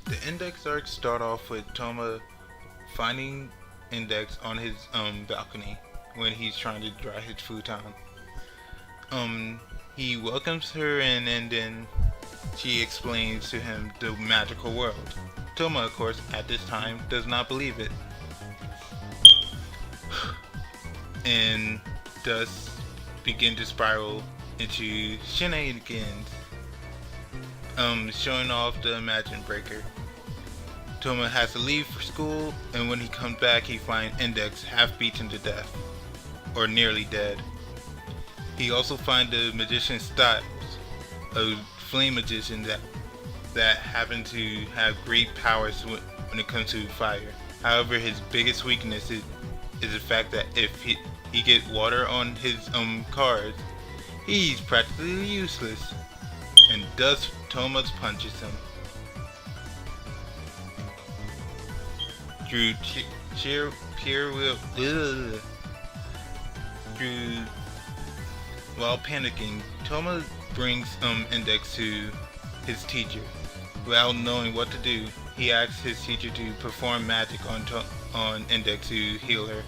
The Index arc start off with Toma finding Index on his balcony when he's trying to dry his futon. Um he welcomes her in and then she explains to him the magical world. Toma, of course, at this time does not believe it and thus begin to spiral into shenanigans, showing off the Imagine Breaker. Toma has to leave for school, and when he comes back, he finds Index half beaten to death, or nearly dead. He also finds the magician Styles, a flame magician that happen to have great powers when it comes to fire. However, his biggest weakness is the fact that if he get water on his cards, he's practically useless, and thus Thomas punches him. Through sheer pure will, through while panicking, Toma brings Index to his teacher. Without knowing what to do, he asks his teacher to perform magic on Index to heal her.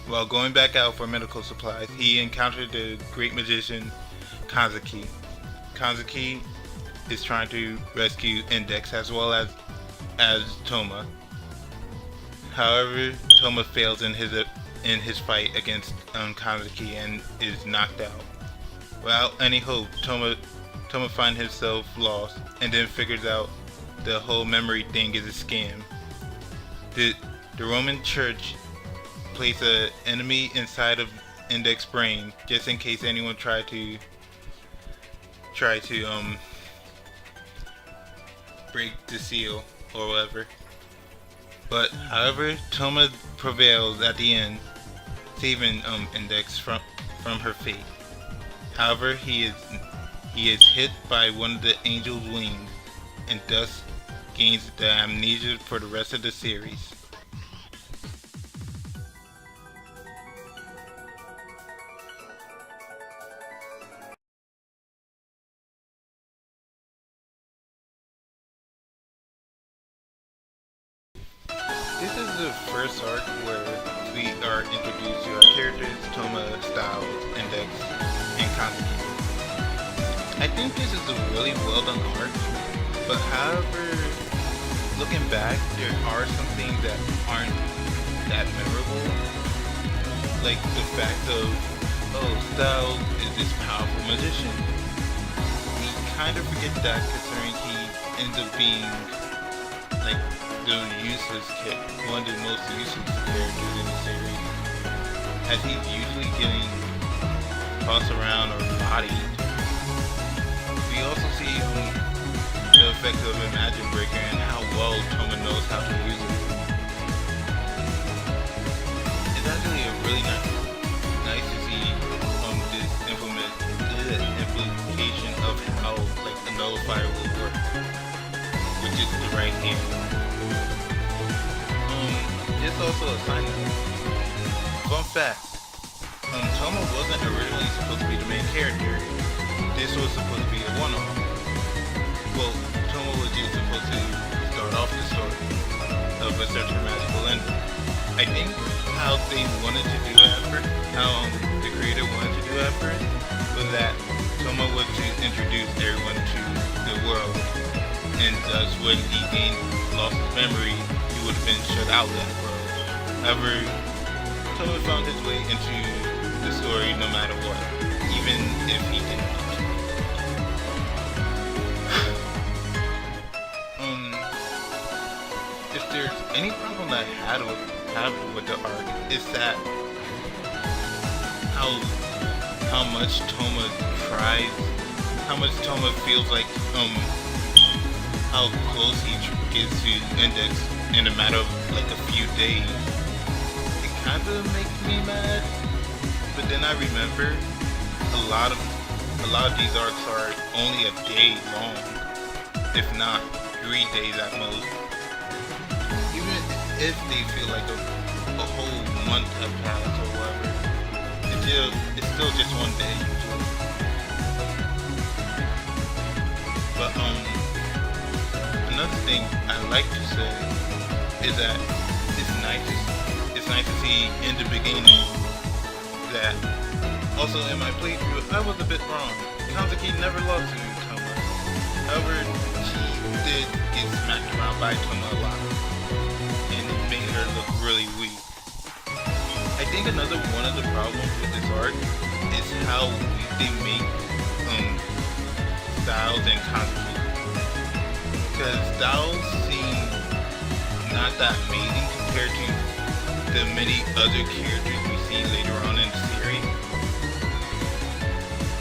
While going back out for medical supplies, he encountered the great magician Kanzuki. Kanzuki is trying to rescue Index as well as Toma. However, Toma fails in his fight against Kanzuki and is knocked out. Without any hope, Toma finds himself lost and then figures out the whole memory thing is a scam. The Roman Church placed an enemy inside of Index brain just in case anyone tried to break the seal or whatever. But however, Toma prevails at the end, saving Index from her fate. However, he is hit by one of the angel's wings and thus gains the amnesia for the rest of the series. This is the first arc where we are introduced to our characters, Toma, Styles, Index, and Kanzuki. I think this is a really well done arc, but however, looking back, there are some things that aren't that memorable. Like the fact of, oh, Styles is this powerful magician. We kind of forget that considering he ends up being like the useless kid, one of the most useless characters in the series, as he's usually getting tossed around or bodied. We also see the effect of Imagine Breaker and how well Toma knows how to use it. It's actually a really nice to see this implication of how like the nullifier will work, which is the right hand. Just also a sign note. Fun fact. Toma wasn't originally supposed to be the main character. This was supposed to be a one-off. Well, Toma was just supposed to start off the story of a certain magical ending. I think how they wanted to do it at first, how the creator wanted to do it at first, was that Toma was to introduce everyone to the world, and thus when he lost his memory, he would have been shut out of that world. However, Toma found his way into the story no matter what, even if he didn't. If there's any problem that I have with the arc, it's that how much Toma tries, how much Toma feels like how close he gets to Index in a matter of like a few days. It kind of makes me mad, but then I remember a lot of these arcs are only a day long, if not 3 days at most. Even if they feel like a whole month have passed or whatever, it's still just one day usually. But another thing I like to say is that it's nice. It's nice to see in the beginning that also in my playthrough I was a bit wrong. Kazuki never lost to Toma. However, she did get smacked around by Toma a lot, and it made her look really weak. I think another one of the problems with this arc is how weak they make Styles and Kazuki. Because Styles seems not that amazing compared to the many other characters we see later on in the series.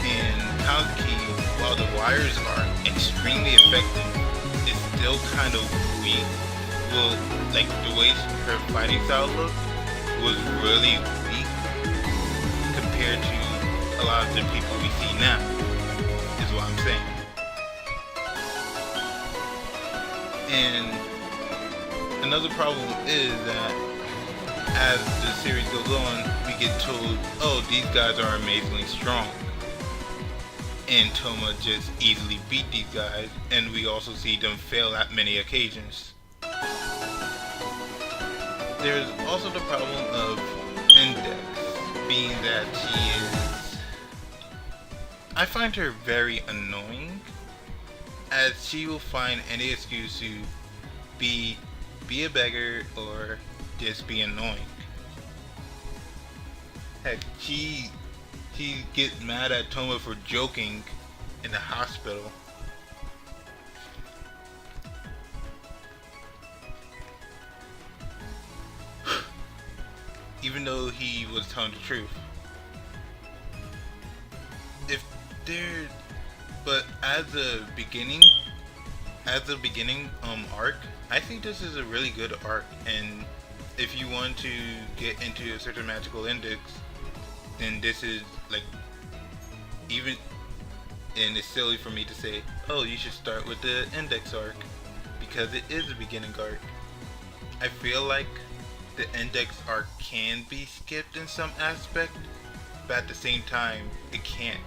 And Kazuki, while the wires are extremely effective, is still kind of weak. Well, like the way her fighting style looks was really weak compared to a lot of the people we see now, is what I'm saying. And another problem is that as the series goes on, we get told, oh, these guys are amazingly strong. And Toma just easily beat these guys, and we also see them fail at many occasions. There's also the problem of Index, being that she is... I find her very annoying, as she will find any excuse to be a beggar or just be annoying. Heck, she gets mad at Toma for joking in the hospital. Even though he was telling the truth. But as a beginning arc, I think this is a really good arc, and if you want to get into a certain magical index, then this is like, even, and it's silly for me to say, oh, you should start with the index arc, because it is a beginning arc. I feel like the index arc can be skipped in some aspect, but at the same time, it can't.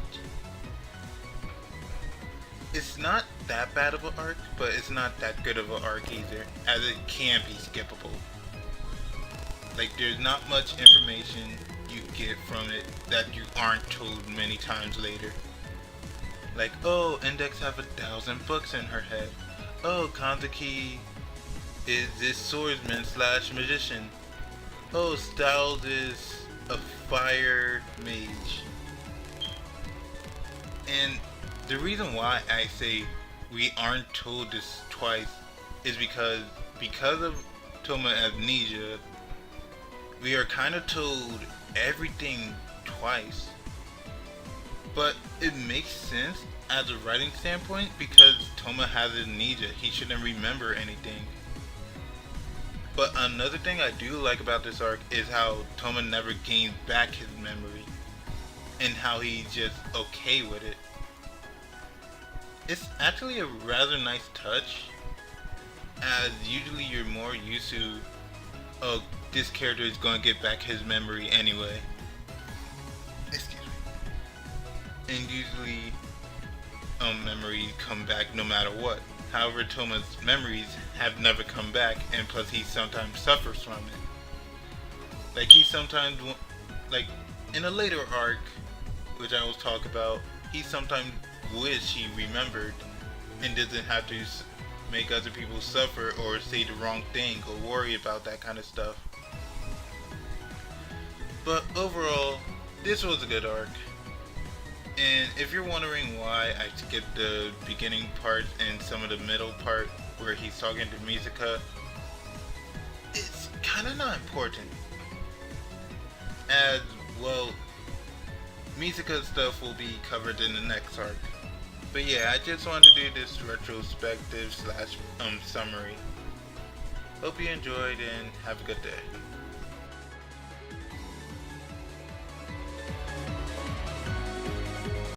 It's not that bad of an arc, but it's not that good of an arc either, as it can be skippable. Like, there's not much information you get from it that you aren't told many times later. Like, oh, Index have 1,000 books in her head. Oh, Kanzuki is this swordsman / magician. Oh, Styles is a fire mage. And the reason why I say we aren't told this twice is because of Toma amnesia, we are kind of told everything twice. But it makes sense as a writing standpoint because Toma has amnesia. He shouldn't remember anything. But another thing I do like about this arc is how Toma never gains back his memory, and how he's just okay with it. It's actually a rather nice touch, as usually you're more used to, oh, this character is going to get back his memory anyway. Excuse me. And usually, memories come back no matter what. However, Toma's memories have never come back, and plus he sometimes suffers from it. Like, he sometimes, like, in a later arc, which I will talk about, he sometimes wish he remembered and doesn't have to make other people suffer or say the wrong thing or worry about that kind of stuff. But overall, this was a good arc. And if you're wondering why I skipped the beginning part and some of the middle part where he's talking to Misaka, it's kind of not important. As well, Misaka's stuff will be covered in the next arc. But yeah, I just wanted to do this retrospective / summary. Hope you enjoyed and have a good day.